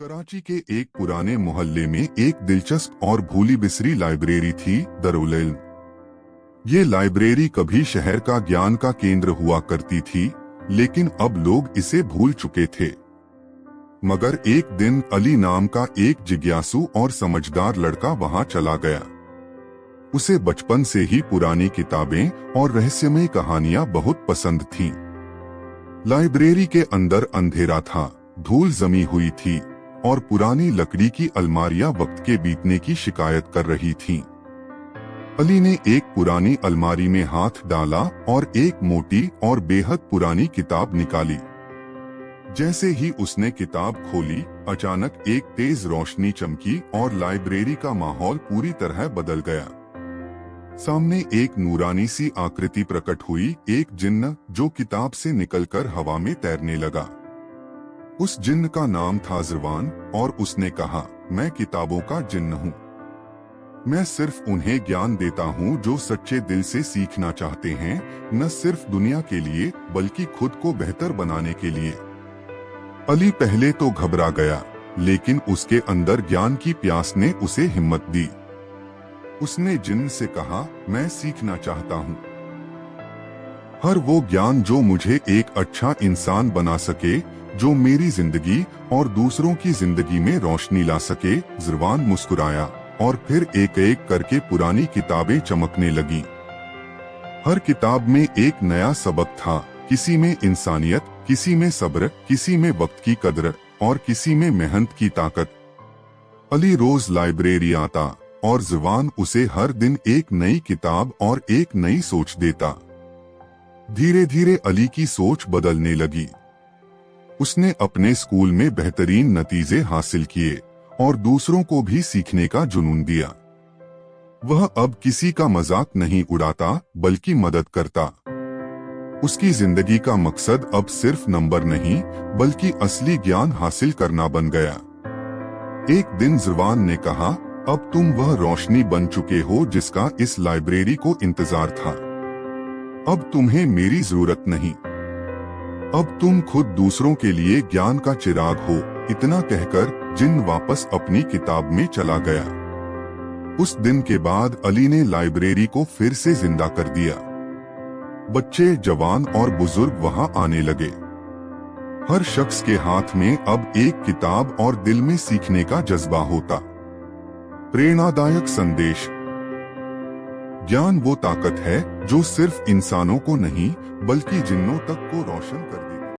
कराची के एक पुराने मोहल्ले में एक दिलचस्प और भूली बिसरी लाइब्रेरी थी, दारुल इल्म। ये लाइब्रेरी कभी शहर का ज्ञान का केंद्र हुआ करती थी, लेकिन अब लोग इसे भूल चुके थे। मगर एक दिन अली नाम का एक जिज्ञासु और समझदार लड़का वहां चला गया। उसे बचपन से ही पुरानी किताबें और रहस्यमय कहानियां बहुत पसंद थीं। लाइब्रेरी के अंदर अंधेरा था, धूल जमी हुई थी और पुरानी लकड़ी की अलमारियां वक्त के बीतने की शिकायत कर रही थीं। अली ने एक पुरानी अलमारी में हाथ डाला और एक मोटी और बेहद पुरानी किताब निकाली। जैसे ही उसने किताब खोली, अचानक एक तेज रोशनी चमकी और लाइब्रेरी का माहौल पूरी तरह बदल गया। सामने एक नूरानी सी आकृति प्रकट हुई, एक जिन्न जो किताब से निकलकर हवा में तैरने लगा। उस जिन्न का नाम था ज़रवान और उसने कहा, मैं किताबों का जिन्न हूँ। मैं सिर्फ उन्हें ज्ञान देता हूँ जो सच्चे दिल से सीखना चाहते हैं, न सिर्फ दुनिया के लिए बल्कि खुद को बेहतर बनाने के लिए। अली पहले तो घबरा गया, लेकिन उसके अंदर ज्ञान की प्यास ने उसे हिम्मत दी। उसने जिन्न से कहा, मैं सीखना चाहता हूँ हर वो ज्ञान जो मुझे एक अच्छा इंसान बना सके, जो मेरी जिंदगी और दूसरों की जिंदगी में रोशनी ला सके। ज़रवान मुस्कुराया और फिर एक एक करके पुरानी किताबें चमकने लगी। हर किताब में एक नया सबक था, किसी में इंसानियत, किसी में सब्र, किसी में वक्त की कदर और किसी में मेहनत की ताकत। अली रोज लाइब्रेरी आता और ज़रवान उसे हर दिन एक नई किताब और एक नई सोच देता। धीरे धीरे अली की सोच बदलने लगी। उसने अपने स्कूल में बेहतरीन नतीजे हासिल किए और दूसरों को भी सीखने का जुनून दिया। वह अब किसी का मजाक नहीं उड़ाता, बल्कि मदद करता। उसकी जिंदगी का मकसद अब सिर्फ नंबर नहीं, बल्कि असली ज्ञान हासिल करना बन गया। एक दिन ज़रवान ने कहा, अब तुम वह रोशनी बन चुके हो जिसका इस लाइब्रेरी को इंतजार था। अब तुम्हें मेरी जरूरत नहीं, अब तुम खुद दूसरों के लिए ज्ञान का चिराग हो। इतना कहकर जिन्न वापस अपनी किताब में चला गया। उस दिन के बाद अली ने लाइब्रेरी को फिर से जिंदा कर दिया। बच्चे, जवान और बुजुर्ग वहां आने लगे। हर शख्स के हाथ में अब एक किताब और दिल में सीखने का जज्बा होता। प्रेरणादायक संदेश। ज्ञान वो ताकत है जो सिर्फ इंसानों को नहीं, बल्कि जिन्नों तक को रोशन कर दे।